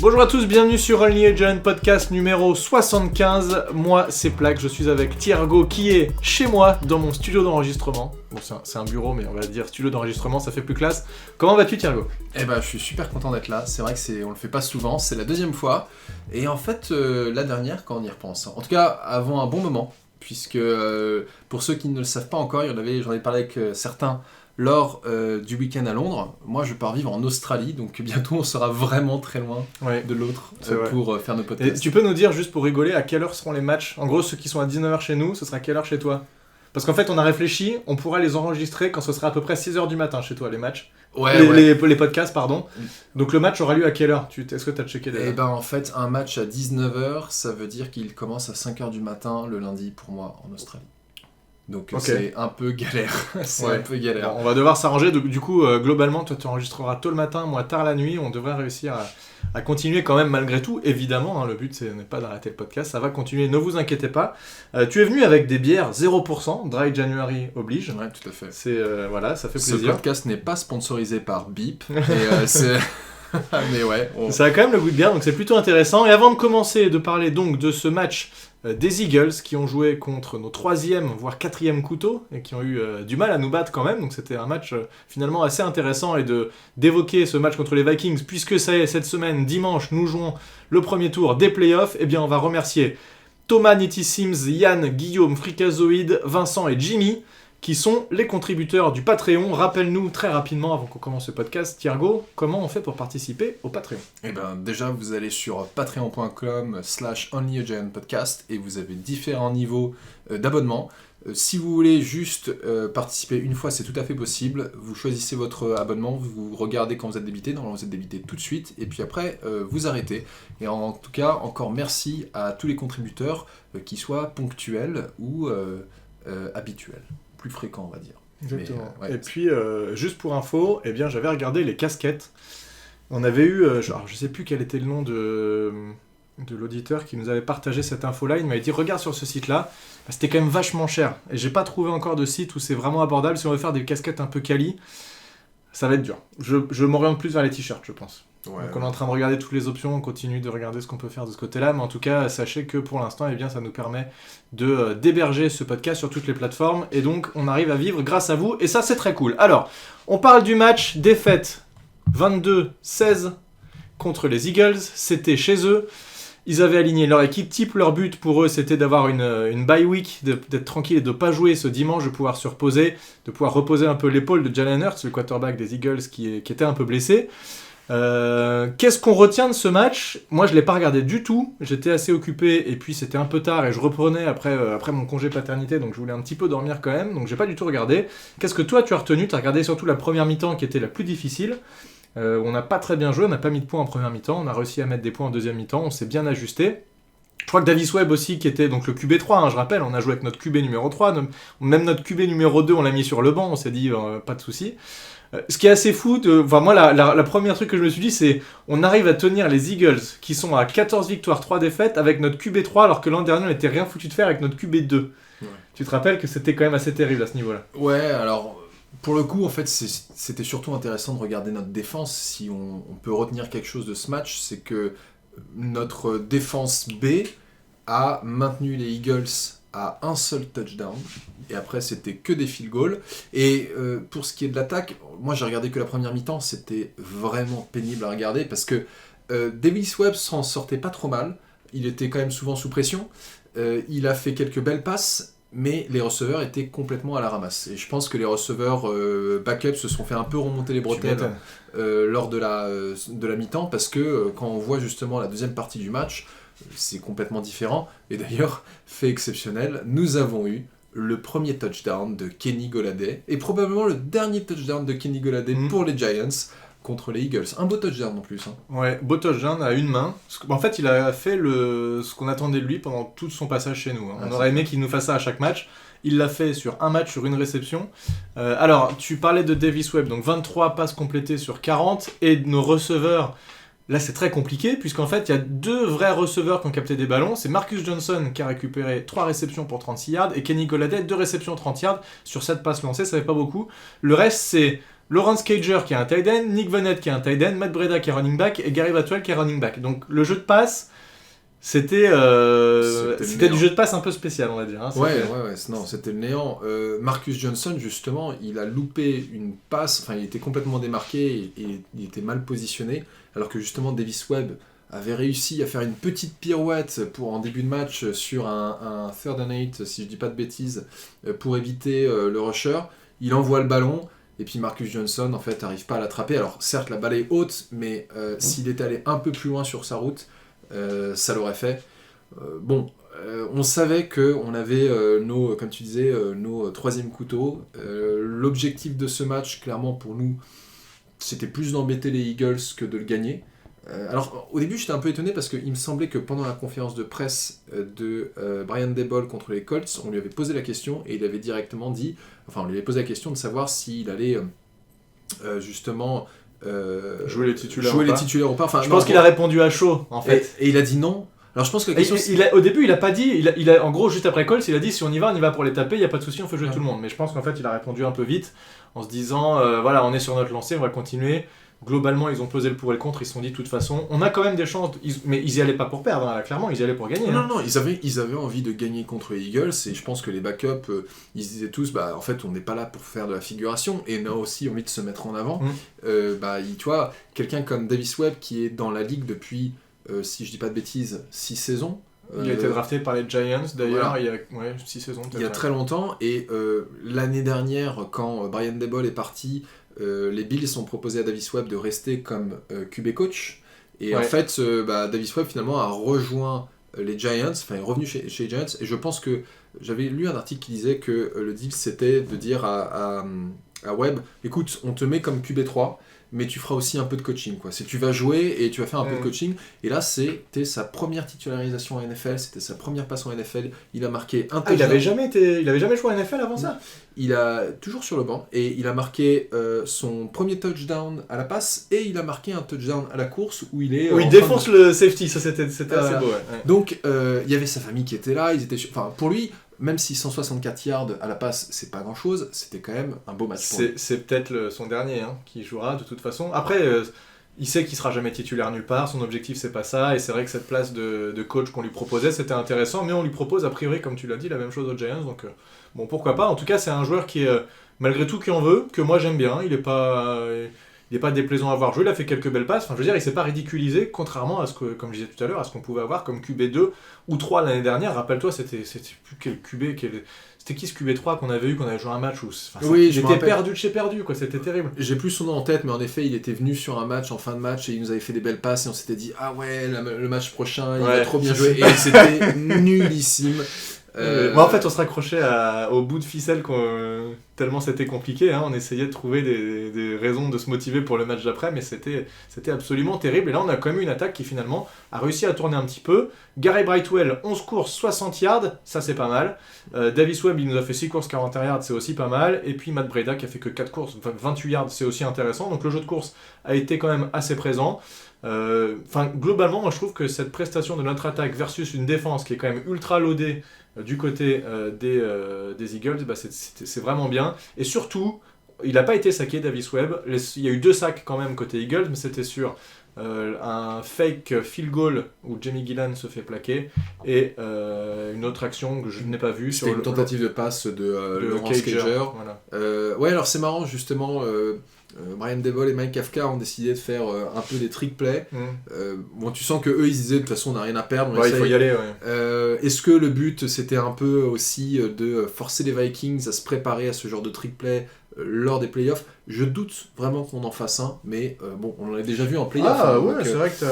Bonjour à tous, bienvenue sur Only a Giant Podcast numéro 75. Moi, c'est Plaque, je suis avec Thiergo qui est chez moi dans mon studio d'enregistrement. Bon, c'est un bureau, mais on va dire studio d'enregistrement, ça fait plus classe. Comment vas-tu, Thiergo ? Eh ben, je suis super content d'être là. C'est vrai que on le fait pas souvent, c'est la deuxième fois. Et en fait, la dernière, quand on y repense, en tout cas, avant un bon moment, puisque pour ceux qui ne le savent pas encore, j'en ai parlé avec certains lors du week-end à Londres. Moi, je pars vivre en Australie, donc bientôt on sera vraiment très loin de l'autre pour faire nos podcasts. Et tu peux nous dire, juste pour rigoler, à quelle heure seront les matchs ? En gros, ceux qui sont à 19h chez nous, ce sera à quelle heure chez toi ? Parce qu'en fait, on a réfléchi, on pourra les enregistrer quand ce sera à peu près 6h du matin chez toi, les matchs. Les podcasts, pardon. Donc le match aura lieu à quelle heure ? Est-ce que tu as checké déjà ? Eh ben, en fait, un match à 19h, ça veut dire qu'il commence à 5h du matin le lundi pour moi en Australie. Donc c'est un peu galère. Un peu galère. Bon, on va devoir s'arranger. Du coup, globalement, toi tu enregistreras tôt le matin, moi tard la nuit. On devrait réussir à continuer quand même malgré tout. Évidemment, le but n'est pas d'arrêter le podcast. Ça va continuer, ne vous inquiétez pas. Tu es venu avec des bières 0%, Dry January oblige. Ouais, tout à fait. Ça fait plaisir. Ce podcast n'est pas sponsorisé par Beep. Mais ouais. Ça a quand même le goût de bière, donc c'est plutôt intéressant. Et avant de commencer de parler donc de ce match des Eagles qui ont joué contre nos 3e voire 4e couteaux et qui ont eu du mal à nous battre quand même, donc c'était un match finalement assez intéressant, et d'évoquer ce match contre les Vikings, puisque ça y est, cette semaine, dimanche, nous jouons le premier tour des playoffs. Eh bien on va remercier Thomas, Nitty Sims, Yann, Guillaume, Fricazoïde, Vincent et Jimmy, qui sont les contributeurs du Patreon. Rappelle-nous très rapidement, avant qu'on commence ce podcast, Thiergo, comment on fait pour participer au Patreon ? Eh ben, déjà, vous allez sur patreon.com/onlyagiantpodcast et vous avez différents niveaux d'abonnement. Si vous voulez juste participer une fois, c'est tout à fait possible. Vous choisissez votre abonnement, vous regardez quand vous êtes débité. Normalement, vous êtes débité tout de suite. Et puis après, vous arrêtez. Et en tout cas, encore merci à tous les contributeurs, qu'ils soient ponctuels ou habituels. Plus fréquent, on va dire. Exactement. Mais, et puis, juste pour info, eh bien, j'avais regardé les casquettes. On avait eu, je sais plus quel était le nom de l'auditeur qui nous avait partagé cette info-là. Il m'avait dit, regarde sur ce site-là, c'était quand même vachement cher. Et j'ai pas trouvé encore de site où c'est vraiment abordable. Si on veut faire des casquettes un peu quali, ça va être dur. Je m'oriente plus vers les t-shirts, je pense. Donc on est en train de regarder toutes les options, on continue de regarder ce qu'on peut faire de ce côté-là, mais en tout cas, sachez que pour l'instant, eh bien, ça nous permet d'héberger ce podcast sur toutes les plateformes, et donc on arrive à vivre grâce à vous, et ça c'est très cool. Alors, on parle du match, défaite 22-16 contre les Eagles, c'était chez eux. Ils avaient aligné leur équipe type, leur but pour eux c'était d'avoir une bye week, d'être tranquille et de ne pas jouer ce dimanche, de pouvoir se reposer, de pouvoir reposer un peu l'épaule de Jalen Hurts, le quarterback des Eagles qui était un peu blessé. Qu'est-ce qu'on retient de ce match ? Moi je l'ai pas regardé du tout, j'étais assez occupé et puis c'était un peu tard et je reprenais après mon congé paternité, donc je voulais un petit peu dormir quand même, donc j'ai pas du tout regardé. Qu'est-ce que toi tu as retenu ? Tu as regardé surtout la première mi-temps qui était la plus difficile. On n'a pas très bien joué, on n'a pas mis de points en première mi-temps, on a réussi à mettre des points en deuxième mi-temps, on s'est bien ajusté. Je crois que Davis Webb aussi, qui était donc le QB3, je rappelle, on a joué avec notre QB numéro 3, même notre QB numéro 2 on l'a mis sur le banc, on s'est dit pas de soucis. Ce qui est assez fou, moi la première truc que je me suis dit, c'est on arrive à tenir les Eagles qui sont à 14 victoires, 3 défaites avec notre QB3, alors que l'an dernier on n'était rien foutu de faire avec notre QB2. Ouais. Tu te rappelles que c'était quand même assez terrible à ce niveau-là. Ouais, alors pour le coup en fait c'était surtout intéressant de regarder notre défense. Si on peut retenir quelque chose de ce match, c'est que notre défense B a maintenu les Eagles à un seul touchdown, et après c'était que des field goals. Et pour ce qui est de l'attaque, moi j'ai regardé que la première mi-temps, c'était vraiment pénible à regarder parce que Davis Webb s'en sortait pas trop mal, il était quand même souvent sous pression, il a fait quelques belles passes, mais les receveurs étaient complètement à la ramasse. Et je pense que les receveurs backup se sont fait un peu remonter les bretelles lors de la mi-temps, parce que quand on voit justement la deuxième partie du match, c'est complètement différent. Et d'ailleurs, fait exceptionnel, nous avons eu le premier touchdown de Kenny Golladay, et probablement le dernier touchdown de Kenny Golladay pour les Giants contre les Eagles. Un beau touchdown en plus. Ouais, beau touchdown à une main. En fait, il a fait ce qu'on attendait de lui pendant tout son passage chez nous. On aurait aimé qu'il nous fasse ça à chaque match. Il l'a fait sur un match, sur une réception. Alors, tu parlais de Davis Webb, donc 23 passes complétées sur 40, et nos receveurs... Là, c'est très compliqué, puisqu'en fait, il y a 2 vrais receveurs qui ont capté des ballons. C'est Marcus Johnson qui a récupéré 3 réceptions pour 36 yards, et Kenny Golladay, 2 réceptions 30 yards sur 7 passes lancées, ça fait pas beaucoup. Le reste, c'est Lawrence Cager qui est un tight end, Nick Vannett qui est un tight end, Matt Breida qui est running back et Gary Batwell qui est running back. Donc le jeu de passe, c'était du jeu de passe un peu spécial, on va dire. Hein, non, c'était le néant. Marcus Johnson, justement, il a loupé une passe, enfin il était complètement démarqué et il était mal positionné, alors que justement Davis Webb avait réussi à faire une petite pirouette en début de match sur un third and 8, si je dis pas de bêtises, pour éviter le rusher. Il envoie le ballon. Et puis Marcus Johnson, en fait, n'arrive pas à l'attraper. Alors, certes, la balle est haute, mais s'il était allé un peu plus loin sur sa route, ça l'aurait fait. On savait qu'on avait comme tu disais, nos troisième couteaux. L'objectif de ce match, clairement, pour nous, c'était plus d'embêter les Eagles que de le gagner. Alors, au début, j'étais un peu étonné parce qu'il me semblait que pendant la conférence de presse de Brian Daboll contre les Colts, on lui avait posé la question et il avait directement dit, on lui avait posé la question de savoir s'il allait justement jouer les titulaires ou pas. Je pense qu'il a répondu à chaud, en fait. Et il a dit non. Alors je pense que la question, au début, il a pas dit, en gros, juste après Colts, il a dit si on y va pour les taper, il n'y a pas de souci, on fait jouer tout le monde. Mais je pense qu'en fait, il a répondu un peu vite en se disant voilà, on est sur notre lancée, on va continuer. Globalement, ils ont pesé le pour et le contre, ils se sont dit de toute façon, on a quand même des chances, mais ils y allaient pas pour perdre, hein, clairement, ils y allaient pour gagner. Non, ils avaient envie de gagner contre les Eagles, et je pense que les backups, ils se disaient tous, en fait, on n'est pas là pour faire de la figuration, et on a aussi envie de se mettre en avant. Tu vois, quelqu'un comme Davis Webb, qui est dans la ligue depuis, si je dis pas de bêtises, 6 saisons. Il a été drafté par les Giants, d'ailleurs, il y a 6 saisons. Il y a très longtemps, et l'année dernière, quand Brian Daboll est parti, les Bills ont proposé à Davis Webb de rester comme QB coach. Et en fait, Davis Webb finalement a rejoint les Giants, enfin est revenu chez les Giants. Et je pense que j'avais lu un article qui disait que le deal c'était de dire à Webb, écoute, on te met comme QB3, mais tu feras aussi un peu de coaching, quoi. Tu vas jouer et tu vas faire un peu de coaching. Et là, c'était sa première titularisation en NFL, c'était sa première passe en NFL. Il a marqué un touchdown. Il avait jamais joué en NFL avant ça. Il a toujours sur le banc et il a marqué son premier touchdown à la passe et il a marqué un touchdown à la course où il est. Où il défonce le safety, ça c'était assez beau. Ouais. Donc il y avait sa famille qui était là, ils étaient, pour lui. Même si 164 yards à la passe, c'est pas grand-chose, c'était quand même un beau match pour lui. C'est peut-être son dernier qui jouera de toute façon. Après, il sait qu'il sera jamais titulaire nulle part, son objectif c'est pas ça, et c'est vrai que cette place de coach qu'on lui proposait, c'était intéressant, mais on lui propose a priori, comme tu l'as dit, la même chose aux Giants, donc pourquoi pas. En tout cas, c'est un joueur qui est, malgré tout, qui en veut, que moi j'aime bien, il est pas déplaisant à voir jouer, il a fait quelques belles passes, il s'est pas ridiculisé, contrairement à ce que, comme je disais tout à l'heure, à ce qu'on pouvait avoir comme QB2 ou 3 l'année dernière. Rappelle-toi, c'était plus quel QB, c'était qui ce QB3 qu'on avait joué un match où il était perdu de chez perdu, quoi, c'était terrible. J'ai plus son nom en tête, mais en effet, il était venu sur un match en fin de match et il nous avait fait des belles passes et on s'était dit ah ouais, le match prochain, il va trop bien jouer, et c'était nullissime. Moi en fait on se raccrochait au bout de ficelle tellement c'était compliqué, on essayait de trouver des raisons de se motiver pour le match d'après, mais c'était absolument terrible. Et là on a quand même eu une attaque qui finalement a réussi à tourner un petit peu. Gary Brightwell, 11 courses, 60 yards, ça c'est pas mal. Davis Webb il nous a fait 6 courses, 41 yards, c'est aussi pas mal. Et puis Matt Breida qui a fait que 4 courses, 28 yards, c'est aussi intéressant. Donc le jeu de course a été quand même assez présent. Globalement moi je trouve que cette prestation de notre attaque versus une défense qui est quand même ultra loadée du côté des Eagles, c'est vraiment bien. Et surtout, il n'a pas été saqué, Davis Webb. Il y a eu 2 sacs quand même côté Eagles, mais c'était sur un fake field goal où Jamie Gillan se fait plaquer et une autre action que je n'ai pas vue. C'était une tentative de passe de Lawrence Cager. Voilà. Alors c'est marrant justement. Brian Daboll et Mike Kafka ont décidé de faire un peu des trick plays. Tu sens que eux ils disaient de toute façon on n'a rien à perdre, il faut y aller. Est-ce que le but c'était un peu aussi de forcer les Vikings à se préparer à ce genre de trick play lors des playoffs? Je doute vraiment qu'on en fasse un, mais on l'a déjà vu en playoffs. C'est vrai que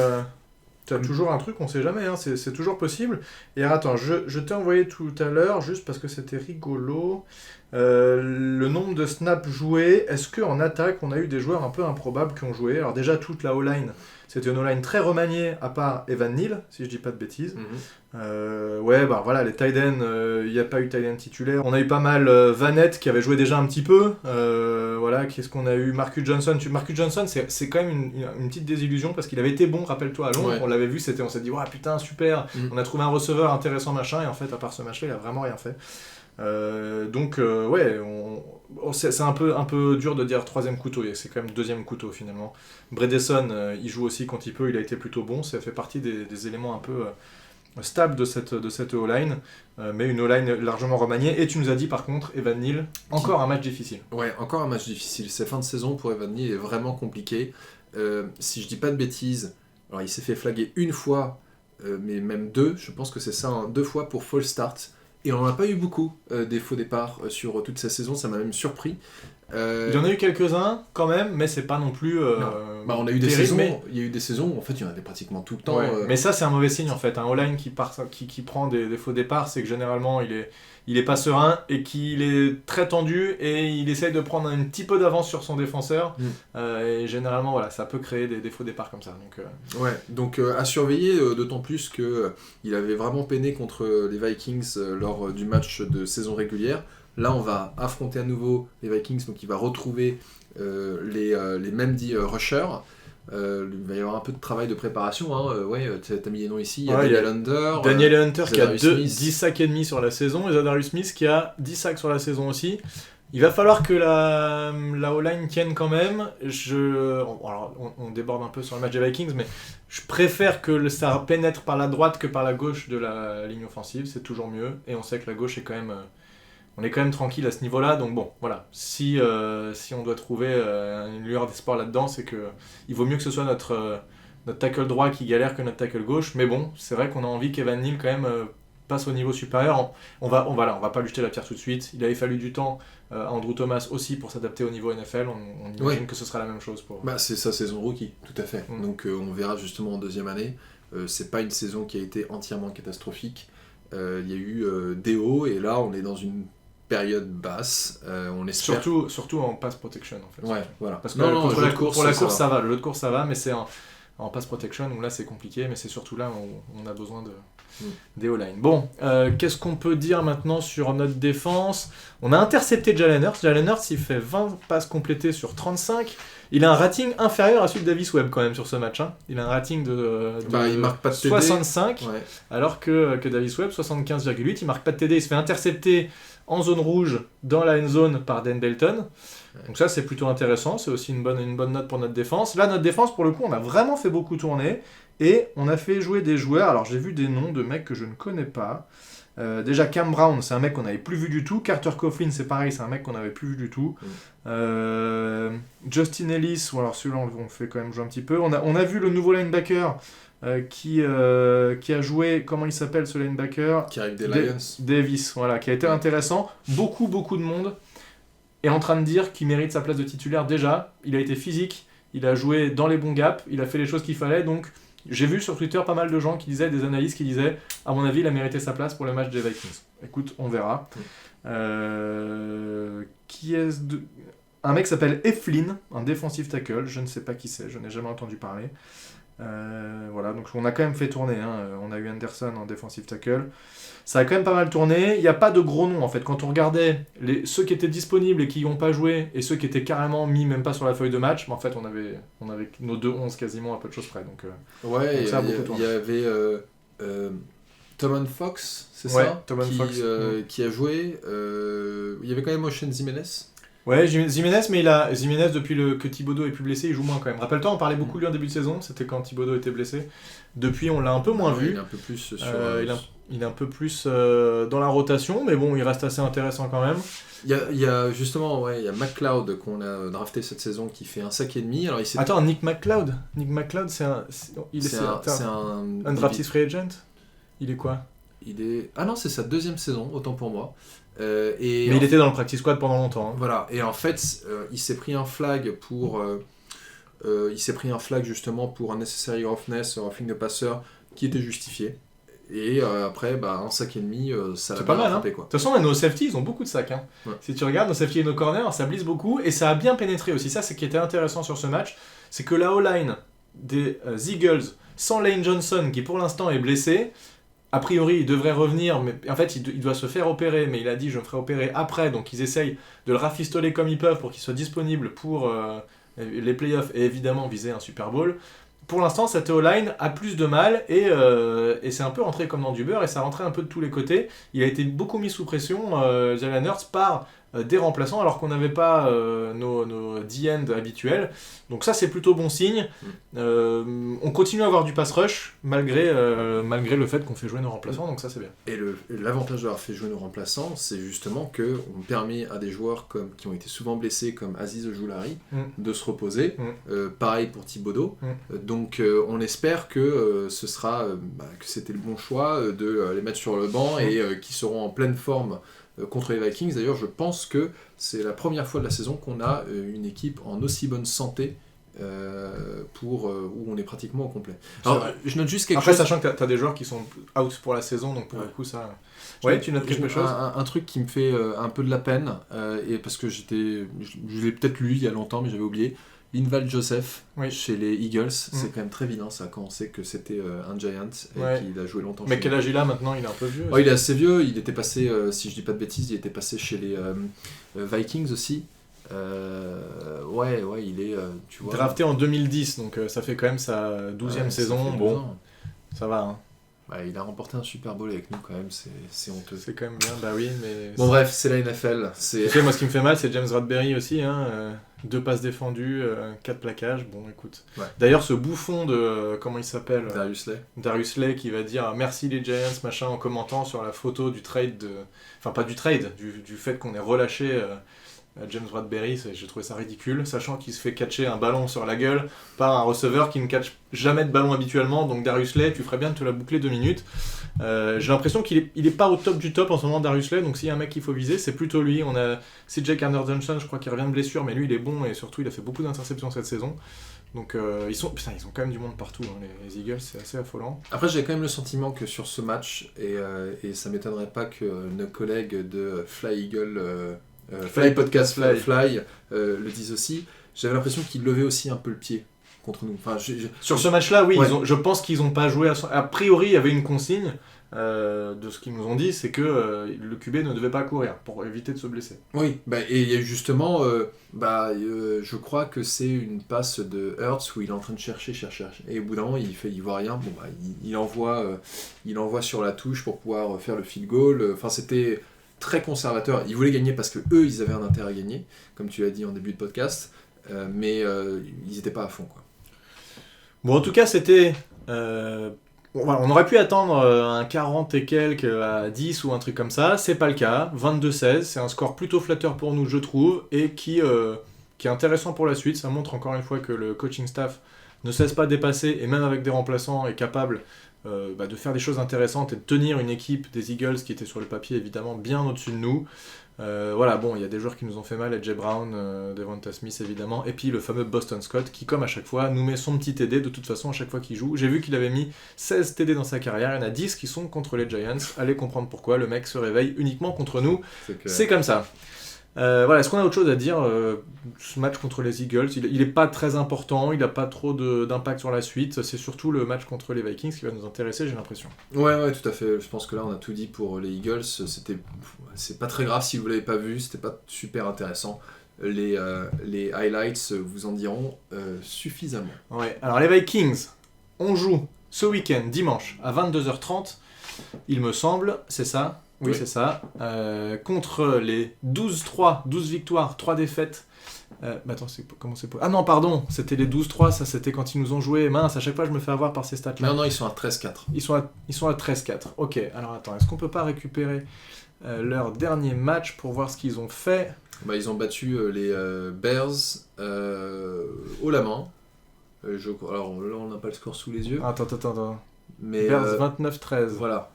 t'as toujours un truc, on sait jamais, c'est toujours possible. Et alors, attends, je t'ai envoyé tout à l'heure, juste parce que c'était rigolo, le nombre de snaps joués. Est-ce qu'en attaque, on a eu des joueurs un peu improbables qui ont joué? Alors déjà, toute la O-line, c'était une O-line très remaniée, à part Evan Neal, si je dis pas de bêtises. Les tight ends, il n'y a pas eu tight end titulaire. On a eu pas mal Vannett qui avait joué déjà un petit peu. Qu'est-ce qu'on a eu? Marcus Johnson. Marcus Johnson, c'est quand même une petite désillusion parce qu'il avait été bon, rappelle-toi, à Londres. On l'avait vu, on s'est dit, putain, super, on a trouvé un receveur intéressant, machin, et en fait, à part ce match-là, il a vraiment rien fait. Donc ouais, c'est un peu dur de dire troisième couteau, c'est quand même deuxième couteau finalement. Bredesen, il joue aussi quand il peut, il a été plutôt bon, ça fait partie des éléments un peu stables de cette O-line, mais une O-line largement remaniée. Et tu nous as dit par contre, Evan Neal, encore un match difficile. Ouais, encore un match difficile. Cette fin de saison pour Evan Neal est vraiment compliquée. Si je dis pas de bêtises, alors il s'est fait flaguer une fois, mais même deux, je pense que c'est ça, hein, 2 fois pour false start. Et on n'en a pas eu beaucoup des faux départs sur toute sa saison, ça m'a même surpris. Il y en a eu quelques-uns quand même, mais c'est pas non plus. On a eu des terrible, saisons. mais... Il y a eu des saisons où en fait il y en avait pratiquement tout le temps. Ouais, mais ça c'est un mauvais signe en fait. Un O-line qui prend des faux départs, c'est que généralement il est pas serein et qu'il est très tendu et il essaye de prendre un petit peu d'avance sur son défenseur. Et généralement voilà, ça peut créer des faux départs comme ça. Donc à surveiller, d'autant plus que il avait vraiment peiné contre les Vikings lors du match de saison régulière. Là, on va affronter à nouveau les Vikings, donc il va retrouver les mêmes 10 rushers. Il va y avoir un peu de travail de préparation. T'as mis les noms ici. Il y a Daniel Hunter. Daniel Hunter qui a 10 Smith. sacs et demi sur la saison, et Zadarius Smith qui a 10 sacs sur la saison aussi. Il va falloir que la O-line tienne quand même. On déborde un peu sur le match des Vikings, mais je préfère que ça pénètre par la droite que par la gauche de la ligne offensive. C'est toujours mieux. Et on sait que la gauche est quand même... on est quand même tranquille à ce niveau-là, donc bon, voilà. Si on doit trouver une lueur d'espoir là-dedans, c'est que il vaut mieux que ce soit notre tackle droit qui galère que notre tackle gauche. Mais bon, c'est vrai qu'on a envie qu'Evan Neal quand même passe au niveau supérieur. On va pas lui jeter la pierre tout de suite. Il avait fallu du temps à Andrew Thomas aussi pour s'adapter au niveau NFL. On imagine que ce sera la même chose pour. C'est sa saison rookie, tout à fait. Donc on verra justement en deuxième année. C'est pas une saison qui a été entièrement catastrophique. Il y a eu des hauts et là on est dans une période basse, on espère... Surtout en pass protection en fait. Ouais, voilà. Parce que pour la course ça va, le jeu de course ça va, mais c'est en pass protection où là c'est compliqué, mais c'est surtout là où on a besoin des O-line. Bon, qu'est-ce qu'on peut dire maintenant sur notre défense ? On a intercepté Jalen Hurts. Jalen Hurts il fait 20 passes complétées sur 35. Il a un rating inférieur à celui de Davis Webb quand même sur ce match. Hein. Il a un rating de il marque pas de 65, TD. Ouais. Alors que Davis Webb 75,8. Il marque pas de TD, il se fait intercepter en zone rouge dans la end zone par Dan Belton. Donc ça c'est plutôt intéressant, c'est aussi une bonne note pour notre défense. Là notre défense pour le coup on a vraiment fait beaucoup tourner et on a fait jouer des joueurs, alors j'ai vu des noms de mecs que je ne connais pas. Déjà Cam Brown c'est un mec qu'on n'avait plus vu du tout, Carter Coughlin c'est pareil, c'est un mec qu'on n'avait plus vu du tout. Justin Ellis, alors celui-là on fait quand même jouer un petit peu. On a vu le nouveau linebacker qui a joué, comment il s'appelle ce linebacker ? Qui arrive des Lions. Davis, voilà, qui a été intéressant. Beaucoup de monde est en train de dire qu'il mérite sa place de titulaire déjà. Il a été physique, il a joué dans les bons gaps, il a fait les choses qu'il fallait. Donc j'ai vu sur Twitter pas mal de gens qui disaient, des analystes qui disaient, à mon avis, il a mérité sa place pour le match des Vikings. Écoute, on verra. Qui est-ce de... Un mec s'appelle Eflin, un defensive tackle. Je ne sais pas qui c'est, je n'ai jamais entendu parler. Voilà, donc on a quand même fait tourner. On a eu Anderson en defensive tackle. Ça a quand même pas mal tourné. Il n'y a pas de gros noms en fait. Quand on regardait ceux qui étaient disponibles et qui n'ont pas joué et ceux qui étaient carrément mis même pas sur la feuille de match, en fait on avait nos 2-11 quasiment à peu de choses près. Donc, ouais, il y avait Tomon Fox, c'est ça Tomon Fox. Qui a joué. Il y avait quand même Ocean Zimenez. Ouais, Zimenez, mais Zimenez, depuis que Thibodeau est plus blessé, il joue moins quand même. Rappelle-toi, on parlait beaucoup de lui en début de saison, c'était quand Thibodeau était blessé. Depuis, on l'a un peu moins vu. Il est un peu plus sur... il est un peu plus dans la rotation, mais bon, il reste assez intéressant quand même. Il y a justement, il y a McLeod qu'on a drafté cette saison qui fait 1 sac et demi. Alors, Attends, Nick McLeod, c'est un undrafted free agent. Il est quoi ? Ah non, c'est sa 2e saison, autant pour moi. Mais il était dans le practice squad pendant longtemps. Hein. Voilà, et en fait, il s'est pris un flag justement pour un necessary roughness, roughing the passer, qui était justifié. Et après, 1 sac et demi, ça l'a pas mal. frappé, hein. quoi. De toute façon, nos safety, ils ont beaucoup de sacs. Hein. Ouais. Si tu regardes nos safety et nos corners, ça blisse beaucoup et ça a bien pénétré aussi. Ça, c'est ce qui était intéressant sur ce match, c'est que la O-line des Eagles, sans Lane Johnson, qui pour l'instant est blessé. A priori, il devrait revenir, mais en fait, il doit se faire opérer, mais il a dit je me ferai opérer après, donc ils essayent de le rafistoler comme ils peuvent pour qu'il soit disponible pour les playoffs et évidemment viser un Super Bowl. pour l'instant, cette O-line a plus de mal et c'est un peu rentré comme dans du beurre et ça rentrait un peu de tous les côtés. Il a été beaucoup mis sous pression, Jalen Hurts, par des remplaçants alors qu'on n'avait pas nos D-end habituels. Donc ça, c'est plutôt bon signe. On continue à avoir du pass rush malgré le fait qu'on fait jouer nos remplaçants, donc ça, c'est bien. Et l'avantage d'avoir fait jouer nos remplaçants, c'est justement qu'on permet à des joueurs qui ont été souvent blessés, comme Aziz Ojulari, de se reposer. Pareil pour Thibodeau. Donc on espère que ce sera que c'était le bon choix de les mettre sur le banc et qu'ils seront en pleine forme contre les Vikings. D'ailleurs, je pense que c'est la première fois de la saison qu'on a une équipe en aussi bonne santé où on est pratiquement au complet. Alors, je note juste quelque chose. Après, sachant que tu as des joueurs qui sont out pour la saison, donc pour le coup, ça... Ouais, tu notes quelque chose. Un truc qui me fait un peu de la peine, et parce que je l'ai peut-être lu il y a longtemps, mais j'avais oublié. Linval Joseph, chez les Eagles, c'est quand même très évident ça, quand on sait que c'était un Giant et qu'il a joué longtemps. Mais quel âge il a maintenant? Il est un peu vieux. Il est assez vieux, il était passé, si je dis pas de bêtises, il était passé chez les Vikings aussi. Il est, tu vois... Drafté en 2010, donc ça fait quand même sa 12e saison. Bon, ça va, hein. Il a remporté un Super Bowl avec nous quand même, c'est honteux. C'est quand même bien, bah oui, mais... Bon bref, c'est la NFL. Tu sais, moi ce qui me fait mal, c'est James Bradberry aussi, 2 passes défendues, 4 plaquages, bon écoute. Ouais. D'ailleurs ce bouffon de, comment il s'appelle, Darius Slay qui va dire merci les Giants, machin, en commentant sur la photo du trade, enfin pas du trade, du fait qu'on ait relâché... James Bradberry, j'ai trouvé ça ridicule, sachant qu'il se fait catcher un ballon sur la gueule par un receveur qui ne catch jamais de ballon habituellement, donc Darius Slay, tu ferais bien de te la boucler 2 minutes. J'ai l'impression qu'il est pas au top du top en ce moment, Darius Slay, donc s'il y a un mec qu'il faut viser, c'est plutôt lui. On a CJ Gardner-Johnson, je crois qu'il revient de blessure, mais lui il est bon et surtout il a fait beaucoup d'interceptions cette saison. Donc ils ont quand même du monde partout, hein, les Eagles, c'est assez affolant. Après j'ai quand même le sentiment que sur ce match, et ça m'étonnerait pas que nos collègues de Fly Eagle... Fly Podcast Fly le disent aussi, j'avais l'impression qu'ils levaient aussi un peu le pied contre nous. Enfin, sur ce match-là, oui, je pense qu'ils n'ont pas joué a priori, il y avait une consigne de ce qu'ils nous ont dit, c'est que le QB ne devait pas courir pour éviter de se blesser. Oui, et il y a justement, je crois que c'est une passe de Hurts où il est en train de chercher, et au bout d'un moment il voit rien, il envoie sur la touche pour pouvoir faire le field goal. Enfin, c'était très conservateur. Ils voulaient gagner parce que eux, ils avaient un intérêt à gagner, comme tu l'as dit en début de podcast, mais ils n'étaient pas à fond, quoi. Bon, en tout cas, c'était... on aurait pu attendre un 40 et quelques à 10 ou un truc comme ça, c'est pas le cas. 22-16, c'est un score plutôt flatteur pour nous, je trouve, et qui est intéressant pour la suite. Ça montre encore une fois que le coaching staff ne cesse pas de dépasser, et même avec des remplaçants, est capable... de faire des choses intéressantes et de tenir une équipe des Eagles qui était sur le papier évidemment bien au-dessus de nous. Il y a des joueurs qui nous ont fait mal, AJ Brown, Devonta Smith évidemment, et puis le fameux Boston Scott qui, comme à chaque fois, nous met son petit TD de toute façon à chaque fois qu'il joue. J'ai vu qu'il avait mis 16 TD dans sa carrière, il y en a 10 qui sont contre les Giants. Allez comprendre pourquoi, le mec se réveille uniquement contre nous, c'est comme ça. Est-ce qu'on a autre chose à dire ce match contre les Eagles, il n'est pas très important, il n'a pas trop d'impact sur la suite, c'est surtout le match contre les Vikings qui va nous intéresser, j'ai l'impression. Ouais, tout à fait, je pense que là on a tout dit pour les Eagles, c'est pas très grave si vous l'avez pas vu, c'était pas super intéressant. Les highlights vous en diront suffisamment. Ouais, alors les Vikings, on joue ce week-end, dimanche, à 22h30, il me semble, c'est ça ? Oui, c'est ça. Contre les 12 victoires, 3 défaites. Comment c'est Ah non, pardon, c'était les 12-3, ça c'était quand ils nous ont joué. Mince, à chaque fois je me fais avoir par ces stats-là. Non, ils sont à 13-4. Ils sont à 13-4. Ok, alors attends, est-ce qu'on peut pas récupérer leur dernier match pour voir ce qu'ils ont fait? Ils ont battu les Bears haut la main. Alors là, on n'a pas le score sous les yeux. Attends. Mais, Bears 29-13. Voilà.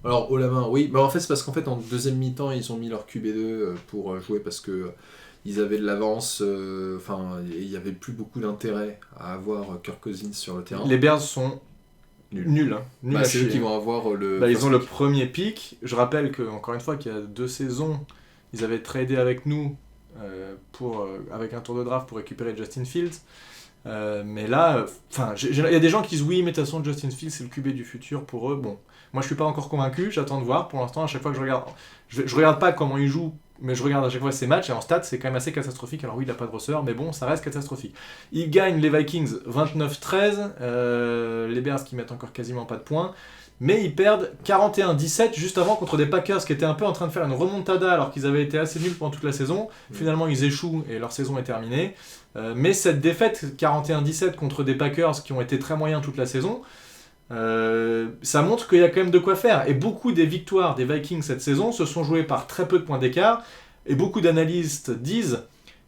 Alors, haut la main, oui. En fait, c'est parce qu'en fait, en deuxième mi-temps, ils ont mis leur QB2 pour jouer parce que ils avaient de l'avance. Il n'y avait plus beaucoup d'intérêt à avoir Kirk Cousins sur le terrain. Les Bears sont nuls. C'est eux qui vont avoir le... ils ont le premier pick. Je rappelle qu'encore une fois, qu'il y a 2 saisons, ils avaient tradé avec nous avec un tour de draft pour récupérer Justin Fields. Mais là, il y a des gens qui disent oui, mais de toute façon, Justin Fields, c'est le QB du futur pour eux. Bon, moi, je suis pas encore convaincu, j'attends de voir. Pour l'instant, à chaque fois que je regarde pas comment ils jouent mais je regarde à chaque fois ces matchs et en stats c'est quand même assez catastrophique. Alors oui, il n'a pas de receveur, mais bon, ça reste catastrophique. Il gagne les Vikings 29-13, les Bears qui mettent encore quasiment pas de points, mais ils perdent 41-17 juste avant contre des Packers qui étaient un peu en train de faire une remontada alors qu'ils avaient été assez nuls pendant toute la saison. Finalement, ils échouent et leur saison est terminée. Mais cette défaite 41-17 contre des Packers qui ont été très moyens toute la saison, ça montre qu'il y a quand même de quoi faire. Et beaucoup des victoires des Vikings cette saison se sont jouées par très peu de points d'écart. Et beaucoup d'analystes disent,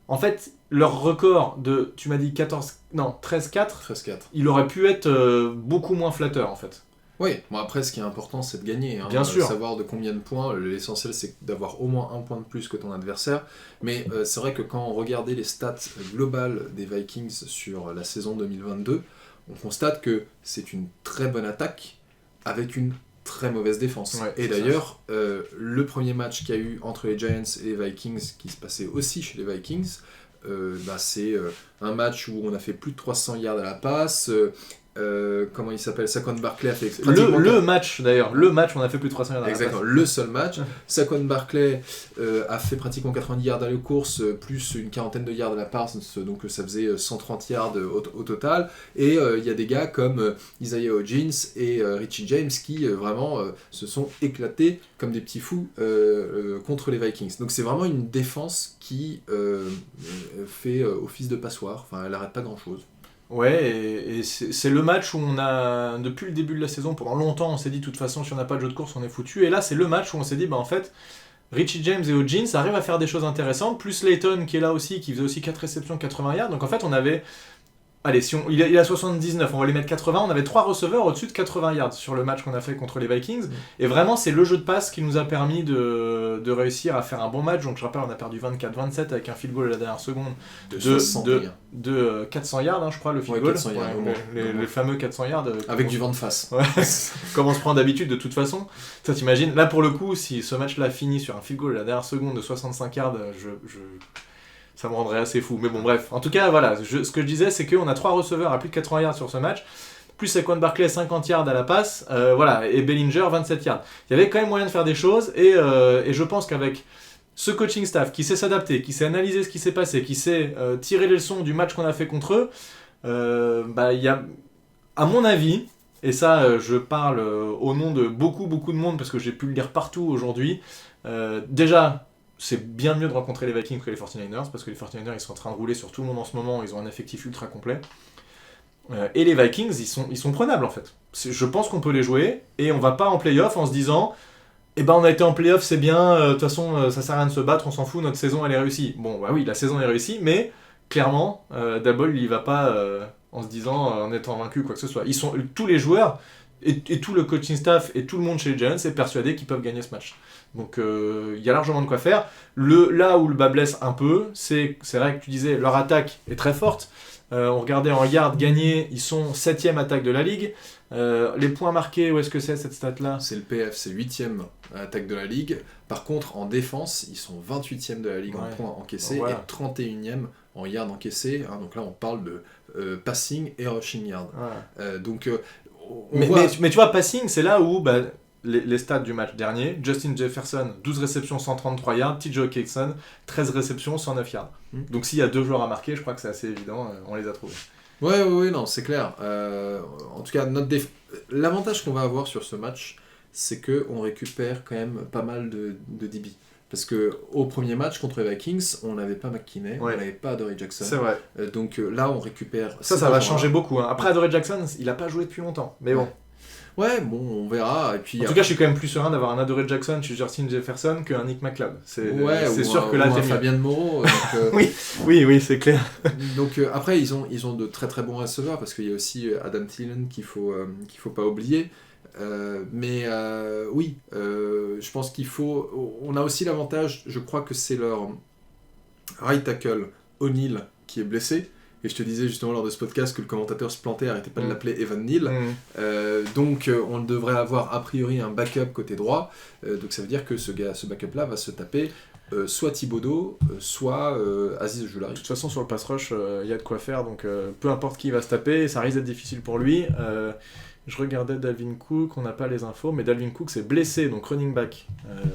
en fait, leur record de, tu m'as dit 13-4, il aurait pu être beaucoup moins flatteur en fait. Oui, bon après ce qui est important c'est de gagner, hein. Bien sûr. Savoir de combien de points, l'essentiel c'est d'avoir au moins un point de plus que ton adversaire, mais c'est vrai que quand on regardait les stats globales des Vikings sur la saison 2022, on constate que c'est une très bonne attaque avec une très mauvaise défense. Ouais, et d'ailleurs, le premier match qu'il y a eu entre les Giants et les Vikings, qui se passait aussi chez les Vikings, c'est un match où on a fait plus de 300 yards à la passe. Comment il s'appelle, Saquon Barkley a fait le match d'ailleurs, le match où on a fait plus de 300 yards à la passe. Exactement, le seul match. Saquon Barkley a fait pratiquement 90 yards à la course, plus une quarantaine de yards à la passe, donc ça faisait 130 yards au total. Et il y a des gars comme Isaiah Hodgins et Richie James qui vraiment se sont éclatés comme des petits fous contre les Vikings. Donc c'est vraiment une défense qui fait office de passoire, enfin elle n'arrête pas grand chose. Ouais, et c'est le match où on a, depuis le début de la saison, pendant longtemps, on s'est dit, de toute façon, si on n'a pas de jeu de course, on est foutu. Et là, c'est le match où on s'est dit, en fait, Richie James et Hodgins arrivent à faire des choses intéressantes, plus Layton qui est là aussi, qui faisait aussi 4 réceptions, 80 yards. Donc en fait, on avait... Allez, si il a 79, on va lui mettre 80, on avait 3 receveurs au-dessus de 80 yards sur le match qu'on a fait contre les Vikings. Et vraiment, c'est le jeu de passe qui nous a permis de réussir à faire un bon match. Donc je rappelle, on a perdu 24-27 avec un field goal à la dernière seconde de 400 yards, hein, je crois, le field goal. 400 yards, les fameux 400 yards. Avec du vent de face. Ouais, comme on se prend d'habitude de toute façon. Ça, t'imagines, là pour le coup, si ce match-là finit sur un field goal à la dernière seconde de 65 yards, ça me rendrait assez fou. Mais bon, bref. En tout cas, voilà. Ce que je disais, c'est qu'on a 3 receveurs à plus de 80 yards sur ce match. Plus Saquon Barkley, 50 yards à la passe. Voilà. Et Bellinger, 27 yards. Il y avait quand même moyen de faire des choses. Et je pense qu'avec ce coaching staff qui sait s'adapter, qui sait analyser ce qui s'est passé, qui sait tirer les leçons du match qu'on a fait contre eux, il y a, à mon avis, et ça, je parle au nom de beaucoup de monde parce que j'ai pu le lire partout aujourd'hui, déjà... C'est bien mieux de rencontrer les Vikings que les 49ers, parce que les 49ers ils sont en train de rouler sur tout le monde en ce moment, ils ont un effectif ultra complet. Et les Vikings, ils sont prenables en fait. Je pense qu'on peut les jouer, et on va pas en playoff en se disant on a été en playoff, c'est bien, de toute façon ça sert à rien de se battre, on s'en fout, notre saison elle est réussie. Bon, bah oui, la saison est réussie, mais clairement, Daboll il va pas en se disant en étant vaincu quoi que ce soit. Tous les joueurs, et tout le coaching staff, et tout le monde chez les Giants est persuadé qu'ils peuvent gagner ce match. Donc il y a largement de quoi faire. Là où le bas blesse un peu, c'est vrai que tu disais, leur attaque est très forte. On regardait en yards gagnés, ils sont 7ème attaque de la ligue. Les points marqués, où est-ce que c'est cette stat-là ? C'est le PF, c'est 8ème attaque de la ligue. Par contre, en défense, ils sont 28ème de la ligue en points encaissés et 31ème en yards encaissés. Hein, donc là, on parle de passing et rushing yards. Mais tu vois, passing, c'est là où... les stats du match dernier, Justin Jefferson, 12 réceptions, 133 yards, TJ Hockenson, 13 réceptions, 109 yards. Donc s'il y a 2 joueurs à marquer, je crois que c'est assez évident, on les a trouvés. Ouais, non, c'est clair. En tout cas, l'avantage qu'on va avoir sur ce match, c'est qu'on récupère quand même pas mal de DB. Parce qu'au premier match contre les Vikings, on n'avait pas McKinney, on n'avait pas Adoree Jackson. C'est vrai. Donc là, on récupère... Ça va changer beaucoup. Hein. Après, Adoree Jackson, il n'a pas joué depuis longtemps, mais bon. Ouais, bon, on verra. Et puis, en tout cas, je suis quand même plus serein d'avoir un Adoree Jackson chez Justin Jefferson qu'un Nick McLeod. C'est sûr que là, t'es Fabien de Moreau. oui, c'est clair. Donc après, ils ont de très très bons receveurs parce qu'il y a aussi Adam Thielen qu'il faut pas oublier. Je pense qu'il faut... On a aussi l'avantage, je crois que c'est leur right tackle O'Neal qui est blessé. Et je te disais justement lors de ce podcast que le commentateur se plantait, arrêtait pas de l'appeler Evan Neal. Donc on devrait avoir a priori un backup côté droit. Donc ça veut dire que ce backup-là va se taper soit Thibodeau, soit Aziz Ojulari. De toute façon, sur le pass rush, y a de quoi faire. Donc peu importe qui va se taper, ça risque d'être difficile pour lui. Je regardais Dalvin Cook, on n'a pas les infos, mais Dalvin Cook s'est blessé, donc running back,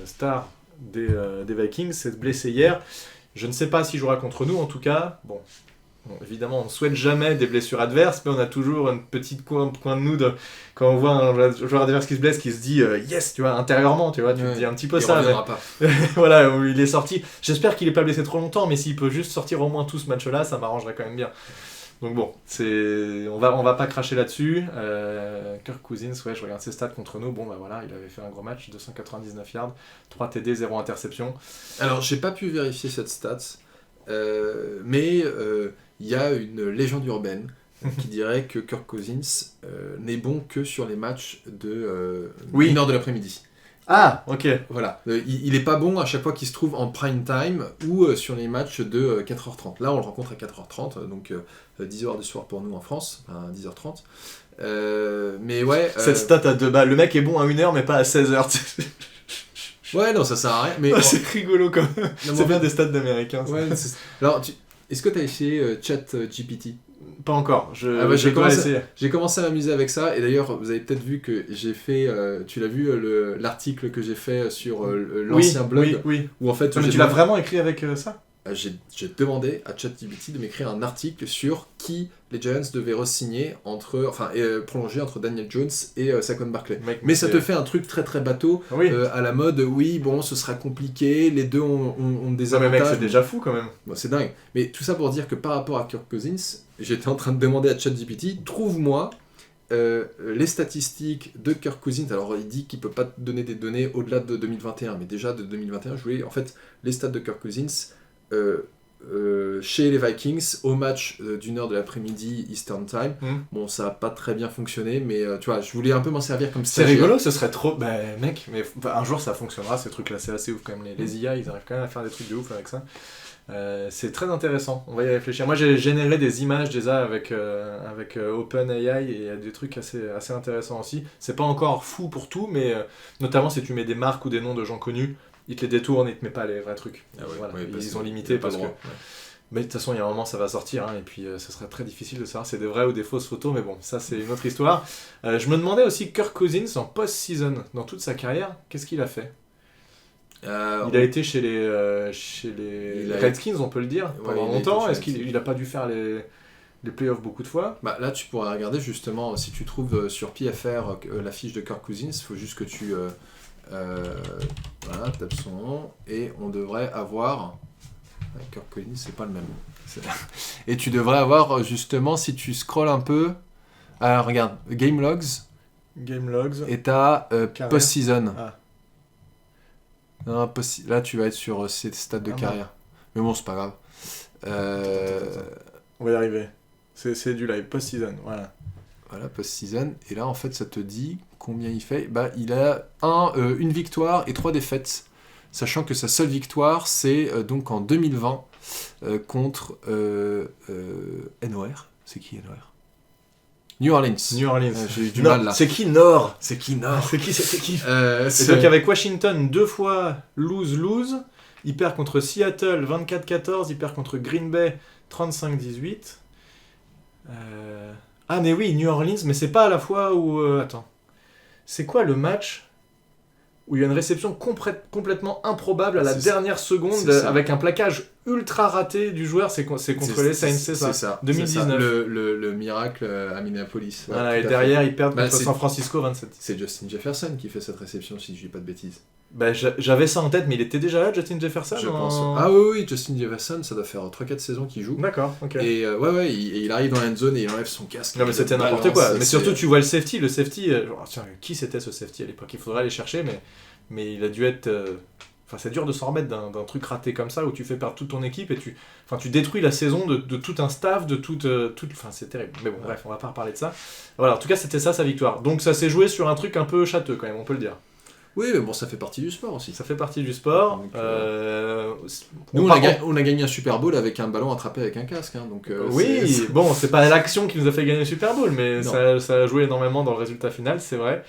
star des Vikings s'est blessé hier. Je ne sais pas s'il jouera contre nous, en tout cas. Bon, évidemment, on ne souhaite jamais des blessures adverses, mais on a toujours une petite coin de nous quand on voit un joueur adverse qui se blesse, qui se dit yes, tu vois, intérieurement, tu vois, tu te dis un petit peu ça. Pas. Voilà, il est sorti. J'espère qu'il n'est pas blessé trop longtemps, mais s'il peut juste sortir au moins tout ce match-là, ça m'arrangerait quand même bien. Donc bon, on va pas cracher là-dessus. Kirk Cousins, ouais, je regarde ses stats contre nous. Bon, bah voilà, il avait fait un gros match, 299 yards, 3 TD, 0 interception. Alors, j'ai pas pu vérifier cette stat, mais il y a une légende urbaine qui dirait que Kirk Cousins n'est bon que sur les matchs de 1h de l'après-midi. Ah, ok. Voilà. Il est pas bon à chaque fois qu'il se trouve en prime time ou sur les matchs de 4h30. Là, on le rencontre à 4h30, donc 10h du soir pour nous en France, à 10h30. Mais ouais... Cette stat à 2 balles. Le mec est bon à 1h, mais pas à 16h. Ouais, non, ça sert à rien. Mais c'est rigolo quand même. C'est bien des stats d'américains. Ouais, alors, est-ce que tu as essayé ChatGPT ? Pas encore, j'ai commencé à m'amuser avec ça, et d'ailleurs vous avez peut-être vu que j'ai fait, tu l'as vu l'article que j'ai fait sur l'ancien blog, oui. où en fait... tu l'as vraiment écrit avec ça ? J'ai demandé à ChatGPT de m'écrire un article sur qui les Giants devaient re-signer prolonger entre Daniel Jones et Saquon Barkley. Mais ça te fait un truc très très bateau, à la mode, ce sera compliqué, les deux ont des avantages. Mais mec, c'est déjà fou quand même. Bon, c'est dingue. Mais tout ça pour dire que par rapport à Kirk Cousins, j'étais en train de demander à ChatGPT, trouve-moi les statistiques de Kirk Cousins. Alors il dit qu'il peut pas te donner des données au-delà de 2021, mais déjà de 2021, je voulais en fait les stats de Kirk Cousins chez les Vikings au match d'1h de l'après-midi Eastern Time. Bon, ça a pas très bien fonctionné, mais tu vois, je voulais un peu m'en servir comme stagiaire. C'est rigolo, ce serait trop... Bah mec, mais un jour ça fonctionnera, ces trucs-là, c'est assez ouf quand même. Les IA, ils arrivent quand même à faire des trucs de ouf avec ça. C'est très intéressant, on va y réfléchir. Moi j'ai généré des images déjà avec OpenAI, et il y a des trucs assez intéressants aussi. C'est pas encore fou pour tout, mais notamment si tu mets des marques ou des noms de gens connus, ils te les détournent, ils te mettent pas les vrais trucs. Ils ont limité parce que... Mais de toute façon, il y a un moment, ça va sortir, et puis ce serait très difficile de savoir si c'est des vraies ou des fausses photos, mais bon, ça c'est une autre histoire. Je me demandais aussi, Kirk Cousins, en post-season, dans toute sa carrière, qu'est-ce qu'il a fait ? Il a été chez les Redskins, on peut le dire, pendant longtemps. Est-ce qu'il n'a pas dû faire les playoffs beaucoup de fois ? Bah, là, tu pourrais regarder justement, si tu trouves sur PFR la fiche de Kirk Cousins, il faut juste que tu... voilà, tape son nom, et on devrait avoir... Kirk Cousins, c'est pas le même. Et tu devrais avoir, justement, si tu scrolles un peu... Alors, regarde, Game Logs. Et t'as Post-Season. Ah. Non, là, tu vas être sur ces stats de carrière. Mais bon, c'est pas grave. On va y arriver. C'est du live, Post-Season, voilà. Voilà, Post-Season. Et là, en fait, ça te dit combien il fait. Bah, il a une victoire et 3 défaites. Sachant que sa seule victoire, c'est donc en 2020 contre NOR. C'est qui NOR ? New Orleans. J'ai eu du mal là. C'est qui Nord ? C'est qui Et donc avec Washington, 2 fois lose. Il perd contre Seattle 24-14. Il perd contre Green Bay 35-18. Ah mais oui, New Orleans, mais c'est pas à la fois où... Attends. C'est quoi le match où il y a une réception complètement improbable à la dernière seconde avec un plaquage ultra raté du joueur, c'est contre les Saints, c'est ça 2019. C'est ça. Le miracle à Minneapolis. Voilà, et derrière ils perdent contre San Francisco 27. C'est Justin Jefferson qui fait cette réception, si je dis pas de bêtises. Bah, j'avais ça en tête, mais il était déjà là, Justin Jefferson, je pense. Ah oui, Justin Jefferson, ça doit faire 3-4 saisons qu'il joue. D'accord, ok. Et il arrive dans la zone et il enlève son casque. Non mais c'était n'importe quoi. Mais surtout tu vois le safety, tiens, qui c'était ce safety à l'époque ? Il faudrait aller chercher, mais il a dû être... Enfin, c'est dur de s'en remettre d'un truc raté comme ça, où tu fais perdre toute ton équipe et tu détruis la saison de tout un staff, de toute... Enfin, c'est terrible. Mais bon, bref, on va pas reparler de ça. Voilà, en tout cas, c'était ça sa victoire. Donc ça s'est joué sur un truc un peu châteux quand même, on peut le dire. Oui, mais bon, ça fait partie du sport aussi. Ça fait partie du sport. Donc, nous, on a gagné un Super Bowl avec un ballon attrapé avec un casque. Hein, donc, oui, bon, c'est pas l'action qui nous a fait gagner le Super Bowl, mais ça a joué énormément dans le résultat final, c'est vrai.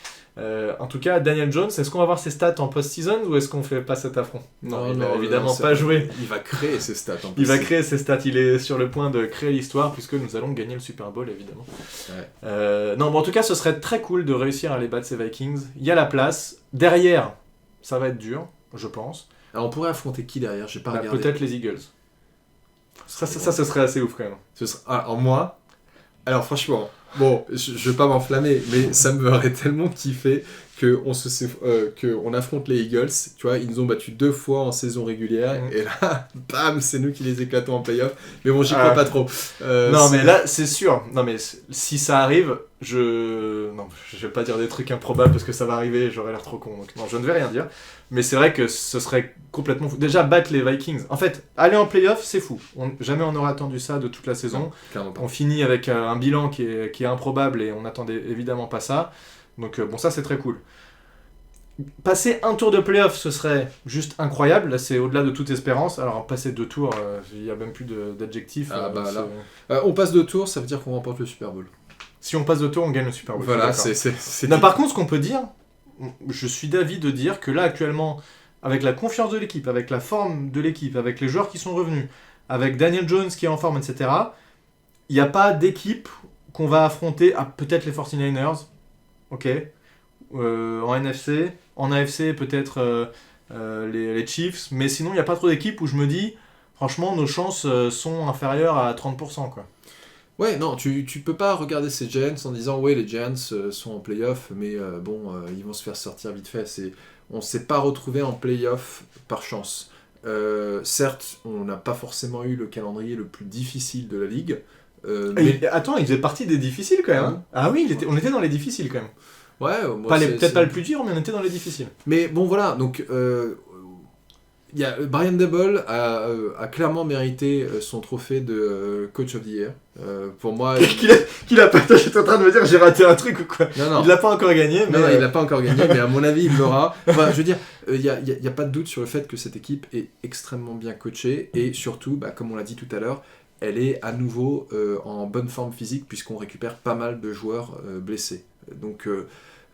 En tout cas, Daniel Jones, est-ce qu'on va voir ses stats en post-season ou est-ce qu'on fait pas cet affront ? Non, il va évidemment pas jouer. Il va créer ses stats en Il va créer ses stats, il est sur le point de créer l'histoire puisque nous allons gagner le Super Bowl évidemment. Ouais. Non, bon, en tout cas, ce serait très cool de réussir à les battre ces Vikings. Il y a la place. Derrière, ça va être dur. je pense. Alors on pourrait affronter qui derrière? J'ai pas regardé. Peut-être les Eagles. Ça, ce serait assez ouf quand même. Alors moi, alors franchement, bon, je vais pas m'enflammer, mais ça me ferait tellement kiffer qu'on affronte les Eagles. Tu vois, ils nous ont battus 2 fois en saison régulière, et là, bam, c'est nous qui les éclatons en playoff. Mais bon, j'y crois pas trop. Non, mais là, c'est sûr. Non, mais si ça arrive, non, je vais pas dire des trucs improbables parce que ça va arriver, j'aurais l'air trop con. Donc non, je ne vais rien dire. Mais c'est vrai que ce serait complètement fou. Déjà, battre les Vikings. En fait, aller en playoff, c'est fou. Jamais on n'aurait attendu ça de toute la saison. Non, on finit avec un bilan qui est improbable et on n'attendait évidemment pas ça. Donc bon, ça c'est très cool. Passer un tour de playoff, ce serait juste incroyable. Là, c'est au-delà de toute espérance. Alors, passer 2 tours, il n'y a même plus d'adjectifs. On passe 2 tours, ça veut dire qu'on remporte le Super Bowl. Si on passe 2 tours, on gagne le Super Bowl. Voilà, c'est... Non, par contre, ce qu'on peut dire, je suis d'avis de dire que là, actuellement, avec la confiance de l'équipe, avec la forme de l'équipe, avec les joueurs qui sont revenus, avec Daniel Jones qui est en forme, etc., il n'y a pas d'équipe qu'on va affronter, peut-être les 49ers, ok, en NFC, en AFC peut-être les Chiefs, mais sinon il n'y a pas trop d'équipes où je me dis, franchement, nos chances sont inférieures à 30%, quoi. Ouais, non, tu peux pas regarder ces Giants en disant ouais, les Giants sont en playoff, mais ils vont se faire sortir vite fait. On s'est pas retrouvé en playoff par chance. Certes, on n'a pas forcément eu le calendrier le plus difficile de la ligue. Attends, il faisait partie des difficiles quand même. Hein. Ah oui, on était dans les difficiles quand même. Ouais, peut-être pas le plus dur, mais on était dans les difficiles. Mais bon, voilà, donc Brian Daboll a clairement mérité son trophée de Coach of the Year. Pour moi... qu'il a pas... J'étais en train de me dire j'ai raté un truc ou quoi. Non. Il l'a pas encore gagné. Mais non, il l'a pas encore gagné, mais à mon avis, il l'aura. Enfin, je veux dire, il n'y a pas de doute sur le fait que cette équipe est extrêmement bien coachée, et surtout, comme on l'a dit tout à l'heure, elle est à nouveau en bonne forme physique, puisqu'on récupère pas mal de joueurs blessés. Donc...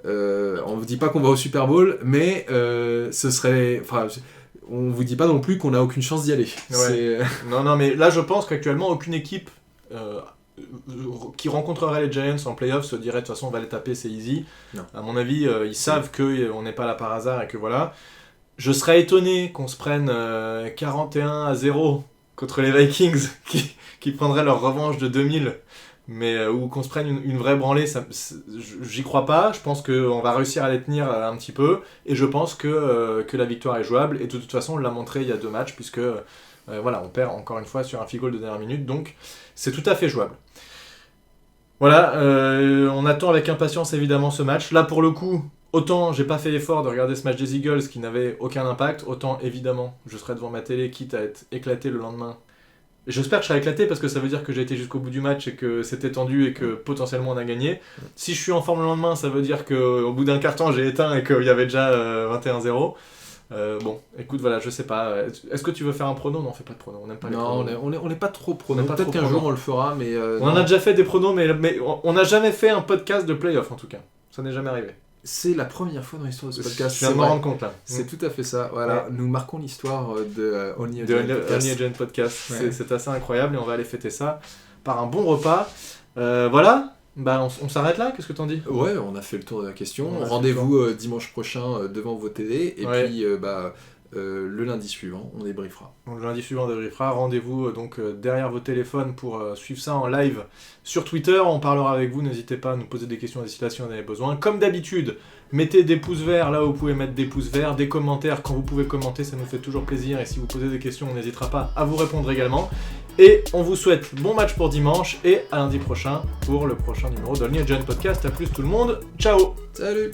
on vous dit pas qu'on va au Super Bowl, mais ce serait... Enfin, on vous dit pas non plus qu'on a aucune chance d'y aller. Ouais. Non, mais là je pense qu'actuellement aucune équipe qui rencontrerait les Giants en playoff se dirait de toute façon on va les taper, c'est easy. Non. À mon avis, ils savent qu'on n'est pas là par hasard et que voilà. Je serais étonné qu'on se prenne 41-0 contre les Vikings qui prendraient leur revanche de 2000. Mais ou qu'on se prenne une vraie branlée, j'y crois pas. Je pense qu'on va réussir à les tenir un petit peu, et je pense que la victoire est jouable, et de toute façon on l'a montré il y a 2 matchs, puisque on perd encore une fois sur un field goal de dernière minute, donc c'est tout à fait jouable. Voilà, on attend avec impatience évidemment ce match. Là pour le coup, autant j'ai pas fait l'effort de regarder ce match des Eagles qui n'avait aucun impact, autant évidemment je serai devant ma télé quitte à être éclaté le lendemain. J'espère que je serai éclaté parce que ça veut dire que j'ai été jusqu'au bout du match et que c'était tendu et que potentiellement on a gagné. Si je suis en forme le lendemain, ça veut dire qu'au bout d'un quart temps j'ai éteint et qu'il y avait déjà 21-0. Bon, écoute, voilà, je sais pas. Est-ce que tu veux faire un prono? Non, on fait pas de prono, on n'aime pas les pronos. Non, on n'est pas trop prono. Peut-être qu'un jour on le fera, mais... on en a déjà fait des pronos, mais on n'a jamais fait un podcast de playoff en tout cas. Ça n'est jamais arrivé. C'est la première fois dans l'histoire de ce podcast. Je viens de me rendre compte là. C'est tout à fait ça. Voilà, nous marquons l'histoire de Only Agent Podcast. Ouais. C'est assez incroyable et on va aller fêter ça par un bon repas. Voilà, on s'arrête là. Qu'est-ce que t'en dis? Ouais, on a fait le tour de la question. Rendez-vous dimanche prochain devant vos télé et puis le lundi suivant, on débriefera. Donc, le lundi suivant, on débriefera. Rendez-vous derrière vos téléphones pour suivre ça en live sur Twitter. On parlera avec vous. N'hésitez pas à nous poser des questions d'ici là si vous en avez besoin. Comme d'habitude, mettez des pouces verts là où vous pouvez mettre des pouces verts, des commentaires quand vous pouvez commenter, ça nous fait toujours plaisir. Et si vous posez des questions, on n'hésitera pas à vous répondre également. Et on vous souhaite bon match pour dimanche et à lundi prochain pour le prochain numéro d'Only Agent Podcast. A plus tout le monde. Ciao. Salut.